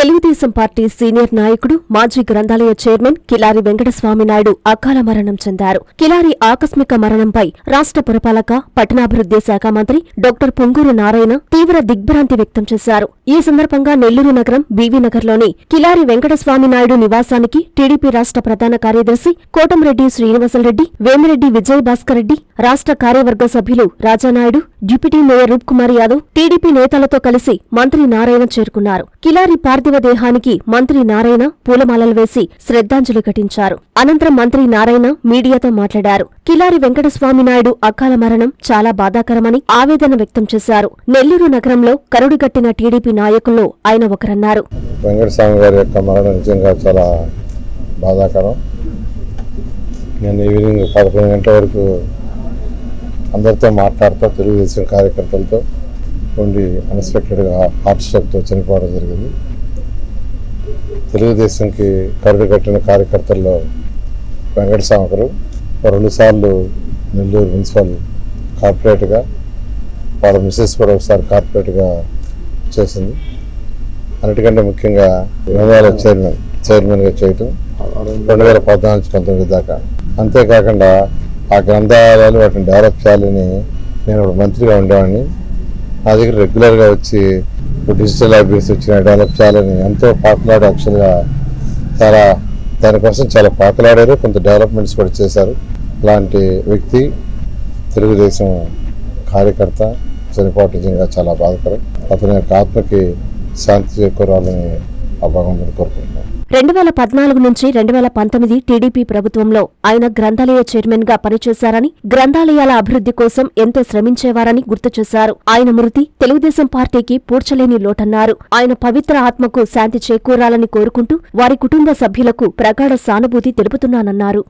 Telugu Desam party senior నాయకుడు మాజీ గ్రంథాలయ చైర్మన్ కిలారి వెంకటస్వామి నాయుడు అకాల మరణం చెందారు. కిలారి ఆకస్మిక మరణంపై రాష్ట్ర పురపాలక పట్టణాభివృద్ధి శాఖ మంత్రి డాక్టర్ పొంగూరు నారాయణ తీవ్ర దిగ్భ్రాంతి వ్యక్తం చేశారు. ఈ సందర్భంగా నెల్లూరు నగరం బీవీ నగర్లోని కిలారి వెంకటస్వామి నాయుడు నివాసానికి టీడీపీ రాష్ట్ర ప్రధాన కార్యదర్శి కోటంరెడ్డి శ్రీనివాసరెడ్డి, వేమిరెడ్డి విజయభాస్కర్ రెడ్డి, రాష్ట్ర కార్యవర్గ సభ్యులు రాజానాయుడు, డిప్యూటీ మేయర్ రూప్ కుమార్ యాదవ్, టీడీపీ నేతలతో కలిసి మంత్రి నారాయణ చేరుకున్నారు. కిలారి పార్థివ దేహానికి మంత్రి నారాయణ పూలమాలలు వేసి శ్రద్ధాంజలి ఘటించారు. అనంతరం మంత్రి నారాయణ మీడియాతో మాట్లాడారు. కిలారి వెంకటస్వామి నాయుడు అకాల మరణం చాలా బాధాకరమని ఆవేదన వ్యక్తం చేశారు. నెల్లూరు నగరంలో కరుడుగట్టిన టీడీపీ నాయకుల్లో ఆయన ఒకరన్నారు. వెంకటస్వామి గారి యొక్క మరణం నిజంగా చాలా బాధాకరం. నేను ఈవినింగ్ 11 గంటల వరకు అందరితో మాట్లాడుతూ తెలుగుదేశం కార్యకర్తలతో ఉండి అన్ఎక్స్పెక్టెడ్గా హార్ట్ స్ట్రోక్తో చనిపోవడం జరిగింది. తెలుగుదేశంకి కరుడు కట్టిన కార్యకర్తల్లో వెంకటస్వామి గారు 2 సార్లు నెల్లూరు మున్సిపల్ కార్పొరేట్గా, వాళ్ళ మిసెస్ కూడా ఒకసారి కార్పొరేట్గా చేసింది. అన్నిటికంటే ముఖ్యంగా గ్రంథాలయ చైర్మన్గా చేయటం 2014-19 దాకా. అంతేకాకుండా ఆ గ్రంథాలయాలు వాటిని డెవలప్ చేయాలని నేను ఒక మంత్రిగా ఉండేవాడిని. నా దగ్గర రెగ్యులర్గా వచ్చి డిజిటల్ లైబ్రరీస్ వచ్చిన డెవలప్ చేయాలని ఎంతో పాకులాడి యాక్చువల్గా దానికోసం చాలా పాకులాడారు. కొంత డెవలప్మెంట్స్ కూడా చేశారు. అలాంటి వ్యక్తి తెలుగుదేశం కార్యకర్త చనిపోవటం నిజంగా చాలా బాధాకరం. అతని యొక్క ఆత్మకి శాంతి చేకూరాలని ఆ భగవంతుని కోరుకుంటున్నాను. 2014 నుంచి 2019 టీడీపీ ప్రభుత్వంలో ఆయన గ్రంథాలయ చైర్మన్ గా పనిచేశారని, గ్రంథాలయాల అభివృద్ధి కోసం ఎంతో శ్రమించేవారని గుర్తు చేశారు. ఆయన మృతి తెలుగుదేశం పార్టీకి పూడ్చలేని లోటన్నారు. ఆయన పవిత్ర ఆత్మకు శాంతి చేకూరాలని కోరుకుంటూ వారి కుటుంబ సభ్యులకు ప్రగాఢ సానుభూతి తెలుపుతున్నానన్నారు.